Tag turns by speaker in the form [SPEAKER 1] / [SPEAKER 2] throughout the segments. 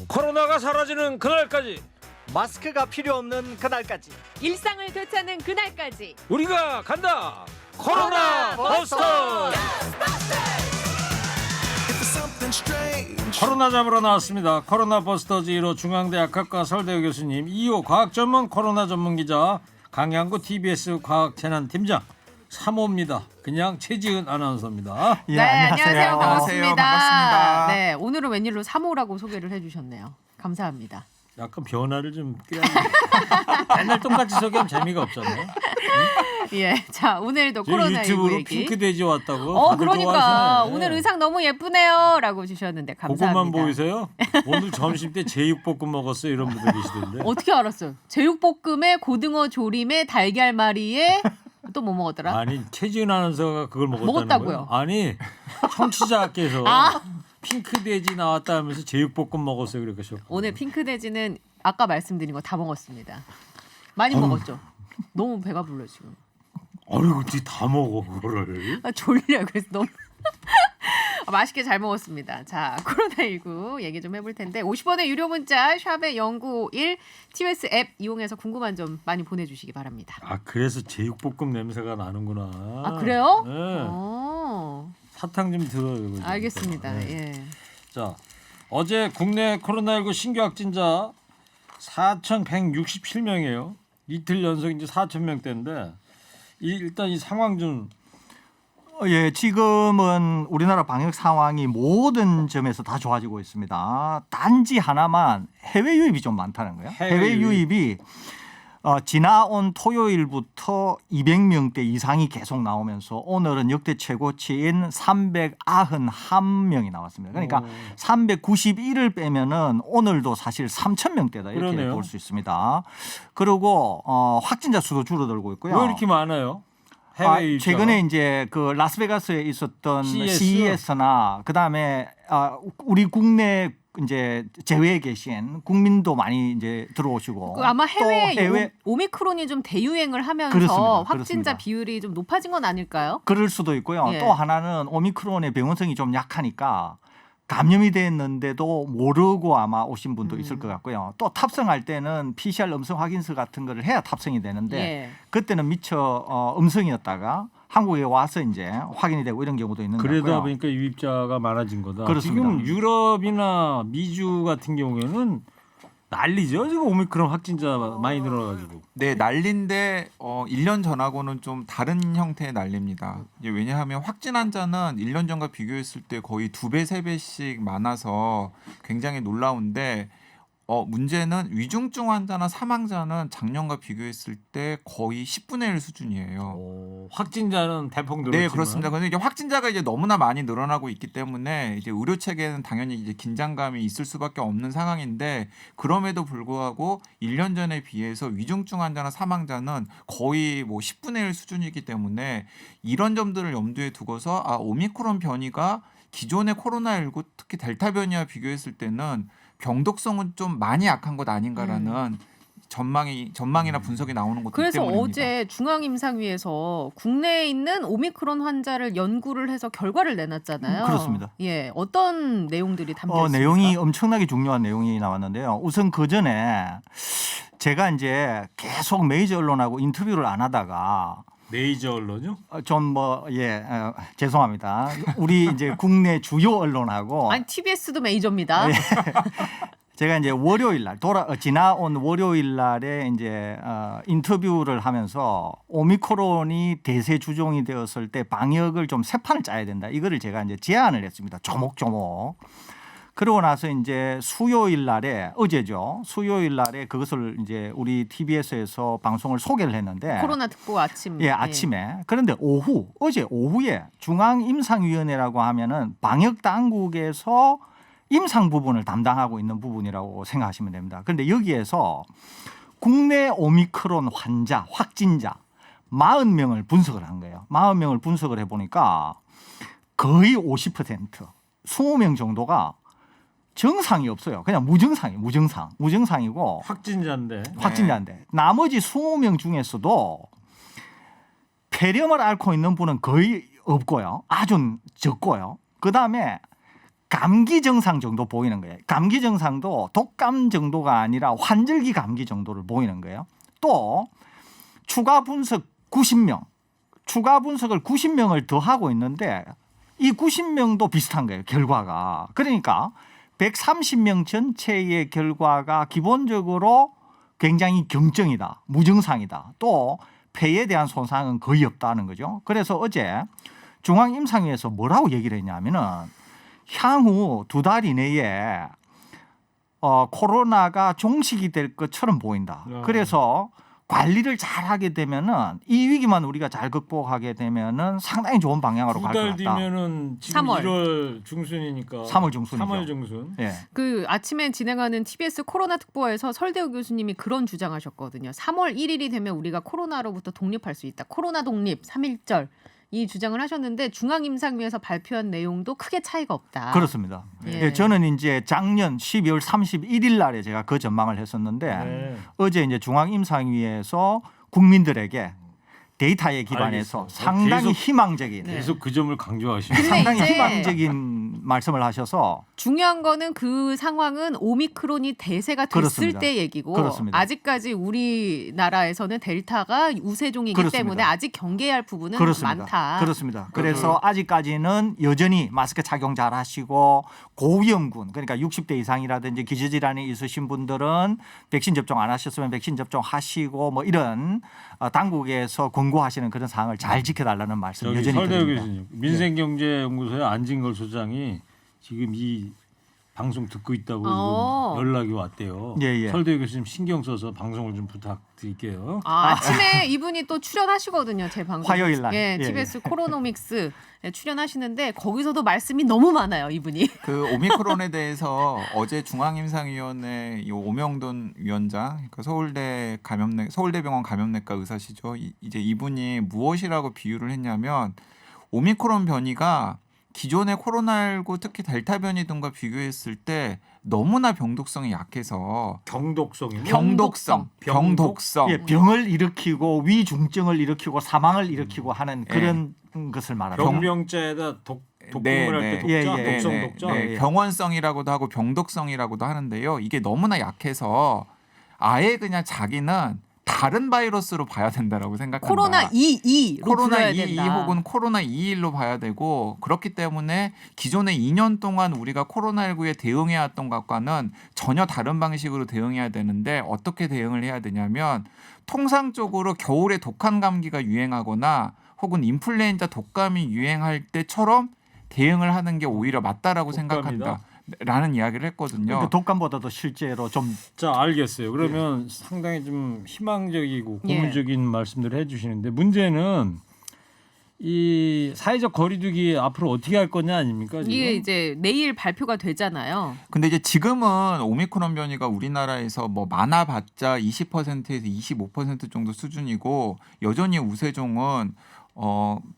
[SPEAKER 1] 코로나가 사라지는 그날까지
[SPEAKER 2] 마스크가 필요 없는 그날까지
[SPEAKER 3] 일상을 되찾는 그날까지
[SPEAKER 1] 우리가 간다. 코로나 버스터. 코로나 잡으러 나왔습니다. 코로나 버스터즈 1호 중앙대 약학과 서울대 교수님, 2호 과학전문 코로나 전문기자 강양구 TBS 과학재난팀장, 3호입니다. 그냥 최지은 아나운서입니다.
[SPEAKER 2] 예,
[SPEAKER 3] 네, 안녕하세요.
[SPEAKER 4] 반갑습니다.
[SPEAKER 3] 반갑습니다. 네, 오늘은 웬일로 3호라고 소개를 해주셨네요. 감사합니다.
[SPEAKER 1] 약간 변화를 좀 꾀야 맨날 똑같이 소개하면 재미가 없잖아요.
[SPEAKER 3] 예, 자 오늘도
[SPEAKER 1] 지금
[SPEAKER 3] 코로나19
[SPEAKER 1] 유튜브로
[SPEAKER 3] 얘기.
[SPEAKER 1] 핑크 돼지 왔다고. 다들
[SPEAKER 3] 그러니까
[SPEAKER 1] 좋아하시네.
[SPEAKER 3] 오늘 의상 너무 예쁘네요라고 주셨는데 감사합니다.
[SPEAKER 1] 그것만 보이세요? 오늘 점심 때 제육볶음 먹었어요. 이런 분들 계시던데.
[SPEAKER 3] 어떻게 알았어요? 제육볶음에 고등어 조림에 달걀말이에 또 뭐 먹었더라?
[SPEAKER 1] 아니 최지은 아나운서가 그걸 먹었다는
[SPEAKER 3] 먹었다고요?
[SPEAKER 1] 거예요? 아니 청취자께서
[SPEAKER 3] 아.
[SPEAKER 1] 핑크 돼지 나왔다 하면서 제육볶음 먹었어요. 그러니까
[SPEAKER 3] 오늘 핑크돼지는 아까 말씀드린 거 다 먹었습니다. 많이
[SPEAKER 1] 어휴.
[SPEAKER 3] 먹었죠. 너무 배가 불러 지금.
[SPEAKER 1] 어이구 어떻게 다 먹어 그거를.
[SPEAKER 3] 졸려요. 그래서 너무 맛있게 잘 먹었습니다. 자, 코로나19 얘기 좀 해볼 텐데 50원의 유료 문자 샵의 0951 TBS 앱 이용해서 궁금한 점 많이 보내주시기 바랍니다.
[SPEAKER 1] 아 그래서 제육볶음 냄새가 나는구나.
[SPEAKER 3] 아 그래요?
[SPEAKER 1] 네. 사탕 좀 들어요. 이거.
[SPEAKER 3] 알겠습니다.
[SPEAKER 1] 네.
[SPEAKER 3] 예.
[SPEAKER 1] 자 어제 국내 코로나19 신규 확진자 4,167명이에요. 이틀 연속 이제 4,000명대인데 일단 이 상황 좀.
[SPEAKER 2] 예, 지금은 우리나라 방역 상황이 모든 점에서 다 좋아지고 있습니다. 단지 하나만 해외 유입이 좀 많다는 거예요. 해외 유입이 지나온 토요일부터 200명대 이상이 계속 나오면서 오늘은 역대 최고치인 391명이 나왔습니다. 그러니까 391을 빼면은 오늘도 사실 3,000명대다 이렇게
[SPEAKER 1] 그러네요.
[SPEAKER 2] 볼 수 있습니다. 그리고 확진자 수도 줄어들고 있고요.
[SPEAKER 1] 왜 이렇게 많아요? 해외 유입자가?
[SPEAKER 2] 최근에 이제 그 라스베가스에 있었던
[SPEAKER 1] CES?
[SPEAKER 2] CES나 그다음에 우리 국내 이제 제외에 계신 국민도 많이 이제 들어오시고
[SPEAKER 3] 그 아마 해외에
[SPEAKER 2] 또 해외
[SPEAKER 3] 오미크론이 좀 대유행을 하면서
[SPEAKER 2] 그렇습니다.
[SPEAKER 3] 확진자
[SPEAKER 2] 그렇습니다.
[SPEAKER 3] 비율이 좀 높아진 건 아닐까요?
[SPEAKER 2] 그럴 수도 있고요.
[SPEAKER 3] 예.
[SPEAKER 2] 또 하나는 오미크론의 병원성이 좀 약하니까 감염이 됐는데도 모르고 아마 오신 분도 있을 것 같고요. 또 탑승할 때는 PCR 음성 확인서 같은 거를 해야 탑승이 되는데
[SPEAKER 3] 예.
[SPEAKER 2] 그때는 미처 음성이었다가 한국에 와서 이제 확인이 되고 이런 경우도 있는 것
[SPEAKER 1] 그러다
[SPEAKER 2] 같고요.
[SPEAKER 1] 보니까 유입자가 많아진 거다.
[SPEAKER 2] 그렇습니다.
[SPEAKER 1] 지금 유럽이나 미주 같은 경우에는 난리죠. 지금 오미크론 확진자 많이 늘어나가지고.
[SPEAKER 4] 네, 난리인데 1년 전하고는 좀 다른 형태의 난리입니다. 이제 왜냐하면 확진 환자는 1년 전과 비교했을 때 거의 2배, 3배씩 많아서 굉장히 놀라운데 문제는 위중증 환자나 사망자는 작년과 비교했을 때 거의 10분의 1 수준이에요.
[SPEAKER 1] 확진자는 대폭 늘었지만.
[SPEAKER 4] 네, 그렇습니다. 그런데 이게 확진자가 이제 너무나 많이 늘어나고 있기 때문에 이제 의료 체계는 당연히 이제 긴장감이 있을 수밖에 없는 상황인데 그럼에도 불구하고 1년 전에 비해서 위중증 환자나 사망자는 거의 뭐 10분의 1 수준이기 때문에 이런 점들을 염두에 두고서 오미크론 변이가 기존의 코로나19 특히 델타 변이와 비교했을 때는 병독성은 좀 많이 약한 것 아닌가라는 전망이나 분석이 나오는 것들
[SPEAKER 3] 그래서
[SPEAKER 4] 때문입니다.
[SPEAKER 3] 어제 중앙임상위에서 국내에 있는 오미크론 환자를 연구를 해서 결과를 내놨잖아요.
[SPEAKER 2] 그렇습니다.
[SPEAKER 3] 예, 어떤 내용들이 담겨 있습니까?
[SPEAKER 2] 내용이 엄청나게 중요한 내용이 나왔는데요. 우선 그 전에 제가 이제 계속 메이저 언론하고 인터뷰를 안 하다가
[SPEAKER 1] 메이저 언론요?
[SPEAKER 2] 죄송합니다. 우리 이제 국내 주요 언론하고
[SPEAKER 3] 아니 TBS도 메이저입니다.
[SPEAKER 2] 제가 이제 월요일 날 지나온 월요일 날에 이제 인터뷰를 하면서 오미크론이 대세 주종이 되었을 때 방역을 좀 새 판을 짜야 된다. 이거를 제가 이제 제안을 했습니다. 조목조목. 그러고 나서 이제 수요일 날에 어제죠. 수요일 날에 그것을 이제 우리 TBS에서 방송을 소개를 했는데
[SPEAKER 3] 코로나 특보 아침.
[SPEAKER 2] 예, 아침에. 그런데 어제 오후에 중앙임상위원회라고 하면은 방역 당국에서 임상 부분을 담당하고 있는 부분이라고 생각하시면 됩니다. 그런데 여기에서 국내 오미크론 환자, 확진자 40명을 분석을 한 거예요. 40명을 분석을 해보니까 거의 50%, 20명 정도가 증상이 없어요. 그냥 무증상이고
[SPEAKER 1] 확진자인데.
[SPEAKER 2] 확진자인데 나머지 20명 중에서도 폐렴을 앓고 있는 분은 거의 없고요. 아주 적고요. 그다음에 감기 증상 정도 보이는 거예요. 감기 증상도 독감 정도가 아니라 환절기 감기 정도를 보이는 거예요. 또 추가 분석 90명, 추가 분석을 90명을 더 하고 있는데 이 90명도 비슷한 거예요. 결과가. 그러니까 130명 전체의 결과가 기본적으로 굉장히 경증이다, 무증상이다. 또 폐에 대한 손상은 거의 없다는 거죠. 그래서 어제 중앙임상위에서 뭐라고 얘기를 했냐면은 향후 2달 이내에 코로나가 종식이 될 것처럼 보인다. 그래서 관리를 잘하게 되면은 이 위기만 우리가 잘 극복하게 되면은 상당히 좋은 방향으로 갈 것
[SPEAKER 1] 2달
[SPEAKER 2] 같다.
[SPEAKER 1] 뒤면은 지금
[SPEAKER 3] 3월.
[SPEAKER 1] 1월 중순이니까
[SPEAKER 2] 3월 중순이죠.
[SPEAKER 1] 3월 중순.
[SPEAKER 2] 예.
[SPEAKER 3] 그 아침에 진행하는 TBS 코로나 특보에서 설대우 교수님이 그런 주장하셨거든요. 3월 1일이 되면 우리가 코로나로부터 독립할 수 있다. 코로나 독립 3.1절 이 주장을 하셨는데 중앙임상위에서 발표한 내용도 크게 차이가 없다.
[SPEAKER 2] 그렇습니다.
[SPEAKER 3] 예.
[SPEAKER 2] 예, 저는 이제 작년 12월 31일 날에 제가 그 전망을 했었는데
[SPEAKER 1] 네.
[SPEAKER 2] 어제 이제 중앙임상위에서 국민들에게 데이터에 기반해서
[SPEAKER 1] 알겠어요.
[SPEAKER 2] 상당히
[SPEAKER 1] 계속-
[SPEAKER 2] 희망적인
[SPEAKER 3] 네.
[SPEAKER 1] 계속 그 점을 강조하시네.
[SPEAKER 3] 근데
[SPEAKER 2] 상당히
[SPEAKER 3] 이제
[SPEAKER 2] 희망적인 말씀을 하셔서
[SPEAKER 3] 중요한 거는 그 상황은 오미크론이 대세가 됐을
[SPEAKER 2] 그렇습니다.
[SPEAKER 3] 때 얘기고
[SPEAKER 2] 그렇습니다.
[SPEAKER 3] 아직까지 우리나라에서는 델타가 우세종이기
[SPEAKER 2] 그렇습니다.
[SPEAKER 3] 때문에 아직 경계해야 할 부분은
[SPEAKER 2] 그렇습니다.
[SPEAKER 3] 많다.
[SPEAKER 2] 그렇습니다. 그래서 아직까지는 여전히 마스크 착용 잘 하시고 고위험군 그러니까 60대 이상이라든지 기저질환이 있으신 분들은 백신 접종 안 하셨으면 백신 접종하시고 뭐 이런 당국에서 권고하시는 그런 사항을 잘 지켜달라는 말씀
[SPEAKER 1] 저기
[SPEAKER 2] 여전히
[SPEAKER 1] 설대우
[SPEAKER 2] 드립니다.
[SPEAKER 1] 교수님, 민생경제연구소의 안진걸 소장이 지금 이 방송 듣고 있다고 지금 연락이 왔대요.
[SPEAKER 2] 예, 예.
[SPEAKER 1] 설대우 교수님 신경 써서 방송을 좀 부탁드릴게요.
[SPEAKER 3] 아침에 이분이 또 출연하시거든요. 제 방송.
[SPEAKER 2] 화요일 날.
[SPEAKER 3] 예,
[SPEAKER 2] 예,
[SPEAKER 3] TBS 코로노믹스 출연하시는데 거기서도 말씀이 너무 많아요. 이분이.
[SPEAKER 4] 그 오미크론에 대해서 어제 중앙임상위원회 이 오명돈 위원장, 그러니까 서울대병원 감염내과 의사시죠. 이제 이분이 무엇이라고 비유를 했냐면 오미크론 변이가 기존의 코로나19 특히 델타 변이 등과 비교했을 때 너무나 병독성이 약해서
[SPEAKER 1] 경독성이
[SPEAKER 4] 병독성
[SPEAKER 2] 예, 병을 일으키고 위중증을 일으키고 사망을 일으키고 하는
[SPEAKER 4] 예.
[SPEAKER 2] 그런 것을 말합니다.
[SPEAKER 1] 병병자에다 독금을
[SPEAKER 4] 네,
[SPEAKER 1] 할 때
[SPEAKER 4] 네.
[SPEAKER 1] 독자,
[SPEAKER 2] 예, 예,
[SPEAKER 1] 독성
[SPEAKER 2] 예,
[SPEAKER 1] 독자.
[SPEAKER 2] 네.
[SPEAKER 4] 병원성이라고도 하고 병독성이라고도 하는데요. 이게 너무나 약해서 아예 그냥 자기는 다른 바이러스로 봐야 된다라고 생각한다.
[SPEAKER 3] 코로나 22로
[SPEAKER 4] 코로나
[SPEAKER 3] 불러야
[SPEAKER 4] 22
[SPEAKER 3] 된다.
[SPEAKER 4] 혹은 코로나 21로 봐야 되고 그렇기 때문에 기존에 2년 동안 우리가 코로나19에 대응해 왔던 것과는 전혀 다른 방식으로 대응해야 되는데 어떻게 대응을 해야 되냐면 통상적으로 겨울에 독한 감기가 유행하거나 혹은 인플루엔자 독감이 유행할 때처럼 대응을 하는 게 오히려 맞다라고
[SPEAKER 1] 독감이다?
[SPEAKER 4] 생각한다. 라는 이야기를 했거든요.
[SPEAKER 2] 그러니까 독감보다도 실제로 좀
[SPEAKER 1] 자, 알겠어요. 그러면 상당히 좀 희망적이고
[SPEAKER 3] 예.
[SPEAKER 1] 고무적인 말씀들을 해주시는데 문제는 이 사회적 거리두기 앞으로 어떻게 할 거냐 아닙니까? 지금?
[SPEAKER 3] 이게 이제 내일 발표가 되잖아요.
[SPEAKER 4] 근데 이제 지금은 오미크론 변이가 우리나라에서 뭐 많아봤자 20%에서 25% 정도 수준이고 여전히 우세종은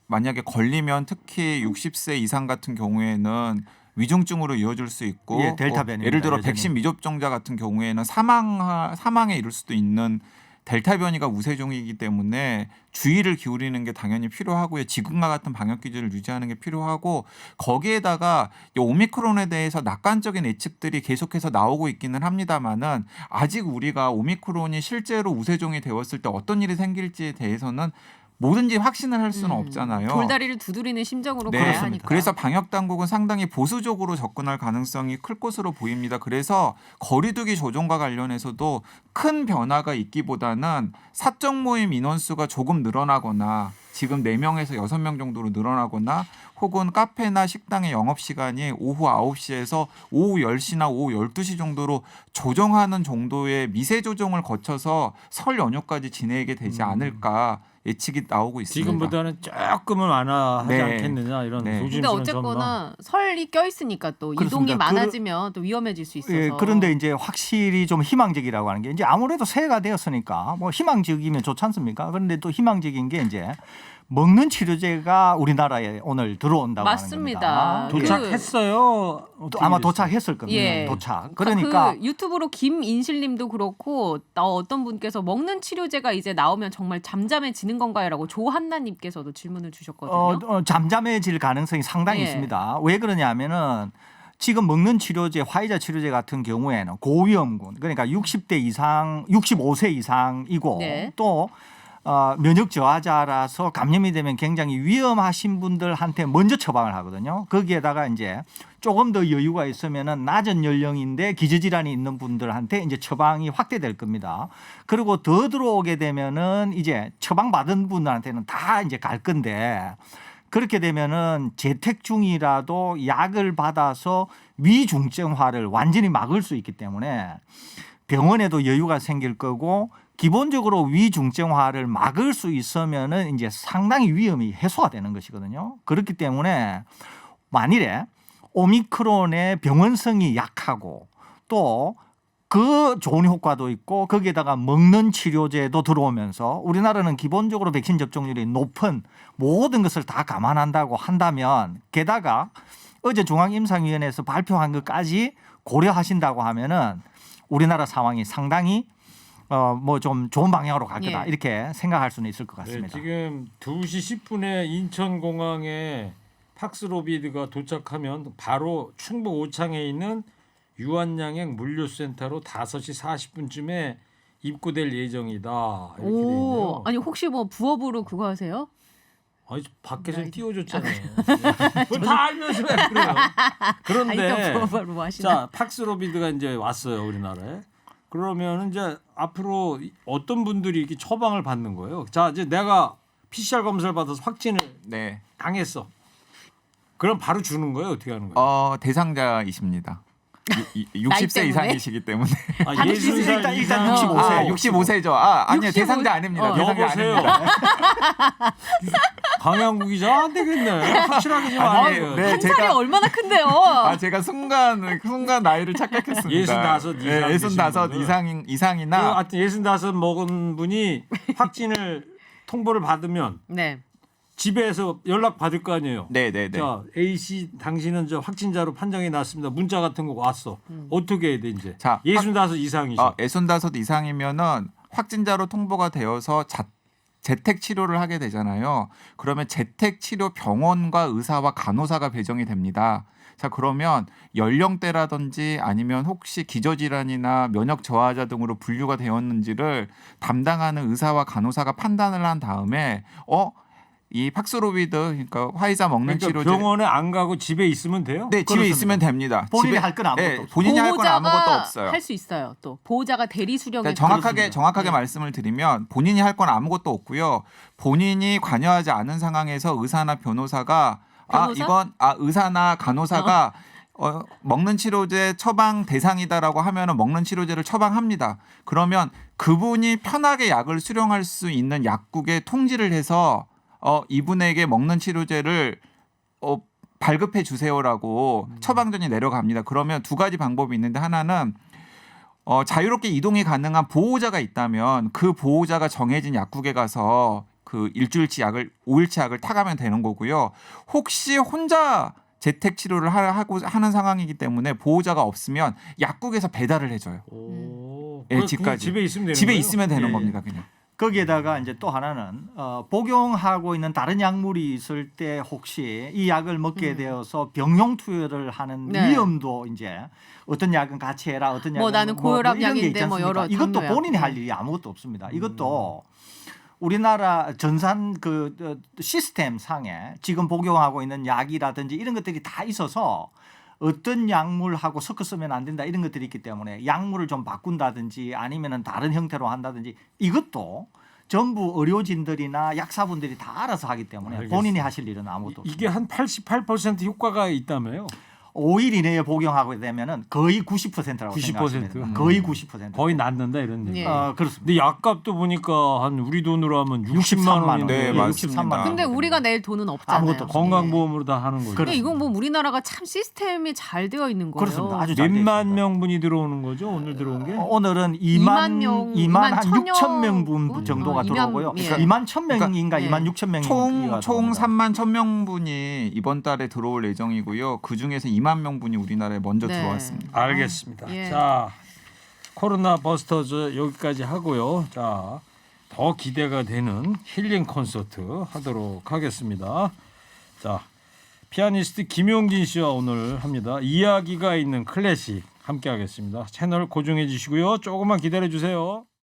[SPEAKER 4] 만약에 걸리면 특히 60세 이상 같은 경우에는 위중증으로 이어질 수 있고
[SPEAKER 2] 예, 델타 변이입니다,
[SPEAKER 4] 예를 들어
[SPEAKER 2] 여전히.
[SPEAKER 4] 백신 미접종자 같은 경우에는 사망에 이를 수도 있는 델타 변이가 우세종이기 때문에 주의를 기울이는 게 당연히 필요하고요. 지금과 같은 방역 기준을 유지하는 게 필요하고 거기에다가 이 오미크론에 대해서 낙관적인 예측들이 계속해서 나오고 있기는 합니다만은 아직 우리가 오미크론이 실제로 우세종이 되었을 때 어떤 일이 생길지에 대해서는 뭐든지 확신을 할 수는 없잖아요.
[SPEAKER 3] 돌다리를 두드리는 심정으로
[SPEAKER 4] 네,
[SPEAKER 3] 가야
[SPEAKER 2] 그렇습니다.
[SPEAKER 3] 하니까.
[SPEAKER 4] 그래서 방역 당국은 상당히 보수적으로 접근할 가능성이 클 것으로 보입니다. 그래서 거리두기 조정과 관련해서도 큰 변화가 있기보다는 사적 모임 인원수가 조금 늘어나거나 지금 4명에서 6명 정도로 늘어나거나 혹은 카페나 식당의 영업시간이 오후 9시에서 오후 10시나 오후 12시 정도로 조정하는 정도의 미세 조정을 거쳐서 설 연휴까지 지내게 되지 않을까 예측이 나오고 있습니다.
[SPEAKER 1] 지금보다는 조금은 완화하지
[SPEAKER 4] 네.
[SPEAKER 1] 않겠느냐 이런
[SPEAKER 4] 네.
[SPEAKER 3] 근데
[SPEAKER 1] 조심스러운 전망.
[SPEAKER 3] 어쨌거나 설이 껴있으니까 또 이동이
[SPEAKER 2] 그렇습니다.
[SPEAKER 3] 많아지면 또 위험해질 수 있어서.
[SPEAKER 2] 예, 그런데 이제 확실히 좀 희망적이라고 하는 게 이제 아무래도 새해가 되었으니까 뭐 희망적이면 좋지 않습니까? 그런데 또 희망적인 게 이제 먹는 치료제가 우리나라에 오늘 들어온다고
[SPEAKER 3] 맞습니다.
[SPEAKER 2] 하는 겁니다.
[SPEAKER 1] 도착했어요.
[SPEAKER 2] 또 아마 도착했을 겁니다.
[SPEAKER 3] 예.
[SPEAKER 2] 도착. 그러니까
[SPEAKER 3] 그 유튜브로 김인실님도 그렇고 어떤 분께서 먹는 치료제가 이제 나오면 정말 잠잠해지는 건가요라고 조한나님께서도 질문을 주셨거든요.
[SPEAKER 2] 잠잠해질 가능성이 상당히
[SPEAKER 3] 예.
[SPEAKER 2] 있습니다. 왜 그러냐면은 지금 먹는 치료제 화이자 치료제 같은 경우에는 고위험군 그러니까 60대 이상 65세 이상이고
[SPEAKER 3] 네.
[SPEAKER 2] 또 면역 저하자라서 감염이 되면 굉장히 위험하신 분들한테 먼저 처방을 하거든요. 거기에다가 이제 조금 더 여유가 있으면은 낮은 연령인데 기저질환이 있는 분들한테 이제 처방이 확대될 겁니다. 그리고 더 들어오게 되면은 이제 처방 받은 분들한테는 다 이제 갈 건데 그렇게 되면은 재택 중이라도 약을 받아서 위중증화를 완전히 막을 수 있기 때문에 병원에도 여유가 생길 거고 기본적으로 위중증화를 막을 수 있으면은 이제 상당히 위험이 해소가 되는 것이거든요. 그렇기 때문에 만일에 오미크론의 병원성이 약하고 또 그 좋은 효과도 있고 거기에다가 먹는 치료제도 들어오면서 우리나라는 기본적으로 백신 접종률이 높은 모든 것을 다 감안한다고 한다면 게다가 어제 중앙임상위원회에서 발표한 것까지 고려하신다고 하면은 우리나라 상황이 상당히 뭐 좀 좋은 방향으로 갈 거다
[SPEAKER 3] 예.
[SPEAKER 2] 이렇게 생각할 수는 있을 것 같습니다.
[SPEAKER 1] 네, 지금 2시 10분에 인천공항에 팍스로비드가 도착하면 바로 충북 오창에 있는 유한양행 물류센터로 5시 40분쯤에 입고될 예정이다. 이렇게 돼 있네요.
[SPEAKER 3] 오, 아니 혹시 뭐 부업으로 그거 하세요?
[SPEAKER 1] 아니 밖에서
[SPEAKER 3] 나
[SPEAKER 1] 띄워줬잖아요. 뭘 다 알면서 왜 그래요? 그런데
[SPEAKER 3] 아니 또 부업으로 뭐 하시나?
[SPEAKER 1] 자 팍스로비드가 이제 왔어요 우리나라에. 그러면 이제 앞으로 어떤 분들이 이렇게 처방을 받는 거예요? 자 이제 내가 PCR 검사를 받아서 확진을
[SPEAKER 4] 네.
[SPEAKER 1] 당했어. 그럼 바로 주는 거예요? 어떻게 하는 거예요?
[SPEAKER 4] 대상자이십니다. 60세
[SPEAKER 3] 때문에?
[SPEAKER 4] 이상이시기 때문에.
[SPEAKER 1] 아,
[SPEAKER 3] 당신은
[SPEAKER 2] 일단 65세.
[SPEAKER 4] 아, 65세죠. 아니요.
[SPEAKER 3] 65
[SPEAKER 4] 대상자 아닙니다. 대상자
[SPEAKER 1] 여보세요.
[SPEAKER 4] 아닙니다.
[SPEAKER 1] 강양구 기자 안 되겠네. 확실하게 좀
[SPEAKER 4] 아니,
[SPEAKER 1] 알아요.
[SPEAKER 4] 네.
[SPEAKER 3] 한 살이 얼마나 큰데요?
[SPEAKER 4] 제가 순간 나이를 착각했습니다.
[SPEAKER 1] 65
[SPEAKER 4] 네,
[SPEAKER 1] 이상
[SPEAKER 4] 65
[SPEAKER 1] 되신
[SPEAKER 4] 이상이나
[SPEAKER 1] 하여튼 65 먹은 분이 확진을 통보를 받으면
[SPEAKER 3] 네.
[SPEAKER 1] 집에서 연락 받을 거 아니에요.
[SPEAKER 4] 네.
[SPEAKER 1] 자 A 씨 당신은 저 확진자로 판정이 났습니다. 문자 같은 거 왔어. 어떻게 해야 돼 이제?
[SPEAKER 4] 자,
[SPEAKER 1] 65 이상이죠.
[SPEAKER 4] 65 이상이면은 확진자로 통보가 되어서 재택 치료를 하게 되잖아요. 그러면 재택 치료 병원과 의사와 간호사가 배정이 됩니다. 자, 그러면 연령대라든지 아니면 혹시 기저질환이나 면역 저하자 등으로 분류가 되었는지를 담당하는 의사와 간호사가 판단을 한 다음에 이 팍스로비드 그러니까 화이자 먹는
[SPEAKER 1] 그러니까
[SPEAKER 4] 치료제
[SPEAKER 1] 병원에 안 가고 집에 있으면 돼요?
[SPEAKER 4] 네, 집에 있으면 됩니다.
[SPEAKER 2] 본인이
[SPEAKER 4] 집에-
[SPEAKER 2] 할 건 아무것도 없어요.
[SPEAKER 4] 본인이 할 건 아무것도
[SPEAKER 3] 보호자가
[SPEAKER 4] 없어요.
[SPEAKER 3] 할 수 있어요. 또 보호자가 대리 수령에
[SPEAKER 4] 그러니까 정확하게
[SPEAKER 3] 네.
[SPEAKER 4] 말씀을 드리면 본인이 할 건 아무것도 없고요. 본인이 관여하지 않은 상황에서 의사나 변호사가
[SPEAKER 3] 변호사?
[SPEAKER 4] 의사나 간호사가 먹는 치료제 처방 대상이다라고 하면은 먹는 치료제를 처방합니다. 그러면 그분이 편하게 약을 수령할 수 있는 약국에 통지를 해서 이분에게 먹는 치료제를 발급해 주세요라고 처방전이 내려갑니다. 그러면 두 가지 방법이 있는데 하나는 자유롭게 이동이 가능한 보호자가 있다면 그 보호자가 정해진 약국에 가서 그 일주일치 약을 5일치 약을 타가면 되는 거고요. 혹시 혼자 재택 치료를 하는 상황이기 때문에 보호자가 없으면 약국에서 배달을 해줘요.
[SPEAKER 1] 오.
[SPEAKER 4] 예,
[SPEAKER 1] 그냥
[SPEAKER 4] 집까지.
[SPEAKER 1] 집에 있으면 되는
[SPEAKER 4] 집에
[SPEAKER 1] 거예요?
[SPEAKER 4] 있으면 되는
[SPEAKER 1] 예.
[SPEAKER 4] 겁니다, 그냥.
[SPEAKER 2] 거기에다가 이제 또 하나는 복용하고 있는 다른 약물이 있을 때 혹시 이 약을 먹게 되어서 병용 투여를 하는
[SPEAKER 3] 네.
[SPEAKER 2] 위험도 이제 어떤 약은 같이 해라, 어떤
[SPEAKER 3] 뭐
[SPEAKER 2] 약은
[SPEAKER 3] 나는 고혈압
[SPEAKER 2] 이런 게
[SPEAKER 3] 약인데
[SPEAKER 2] 있지
[SPEAKER 3] 뭐
[SPEAKER 2] 않습니까?
[SPEAKER 3] 여러
[SPEAKER 2] 이것도
[SPEAKER 3] 당뇨약.
[SPEAKER 2] 본인이 할 일이 아무것도 없습니다. 이것도 우리나라 전산 그 시스템 상에 지금 복용하고 있는 약이라든지 이런 것들이 다 있어서 어떤 약물하고 섞어 쓰면 안 된다 이런 것들이 있기 때문에 약물을 좀 바꾼다든지 아니면은 다른 형태로 한다든지 이것도 전부 의료진들이나 약사분들이 다 알아서 하기 때문에
[SPEAKER 1] 알겠습니다.
[SPEAKER 2] 본인이 하실 일은 아무것도 없습니다.
[SPEAKER 1] 이게 한 88% 효과가 있다며요?
[SPEAKER 2] 5일 이내에 복용하게 되면은 거의 90%라고
[SPEAKER 1] 90%?
[SPEAKER 2] 생각합니다. 거의 90%.
[SPEAKER 1] 거의 낫는다 이런 얘기.
[SPEAKER 3] 예.
[SPEAKER 2] 그렇습니다.
[SPEAKER 1] 근데 약값도 보니까 한 우리 돈으로 하면 60만 원인데
[SPEAKER 4] 네,
[SPEAKER 2] 예,
[SPEAKER 4] 맞습니다.
[SPEAKER 2] 63만 원.
[SPEAKER 3] 근데 우리가 낼 돈은 없잖아요.
[SPEAKER 2] 아무것도 없어요.
[SPEAKER 1] 건강보험으로 다 하는 거죠.
[SPEAKER 3] 근데 이건 뭐 우리나라가 참 시스템이 잘 되어 있는 거예요.
[SPEAKER 2] 그렇습니다. 아주 잘
[SPEAKER 1] 몇만
[SPEAKER 2] 되어 있습니다.
[SPEAKER 1] 명분이 들어오는 거죠 오늘 들어온 게?
[SPEAKER 2] 오늘은
[SPEAKER 3] 2만 명,
[SPEAKER 2] 2만 한
[SPEAKER 3] 2만
[SPEAKER 2] 6천 명분 정도가
[SPEAKER 3] 2만,
[SPEAKER 2] 들어오고요.
[SPEAKER 3] 예.
[SPEAKER 2] 2만 1천 명인가
[SPEAKER 3] 그러니까,
[SPEAKER 2] 2만 6천 명이
[SPEAKER 4] 총 3만 1,000명분이 이번 달에 들어올 예정이고요. 그 중에서 2만 명분이 우리나라에 먼저
[SPEAKER 3] 네.
[SPEAKER 4] 들어왔습니다.
[SPEAKER 1] 알겠습니다.
[SPEAKER 3] 예.
[SPEAKER 1] 자, 코로나 버스터즈 여기까지 하고요. 자, 더 기대가 되는 힐링 콘서트 하도록 하겠습니다. 자, 피아니스트 김용진 씨와 오늘 합니다. 이야기가 있는 클래식 함께 하겠습니다. 채널 고정해 주시고요. 조금만 기다려 주세요.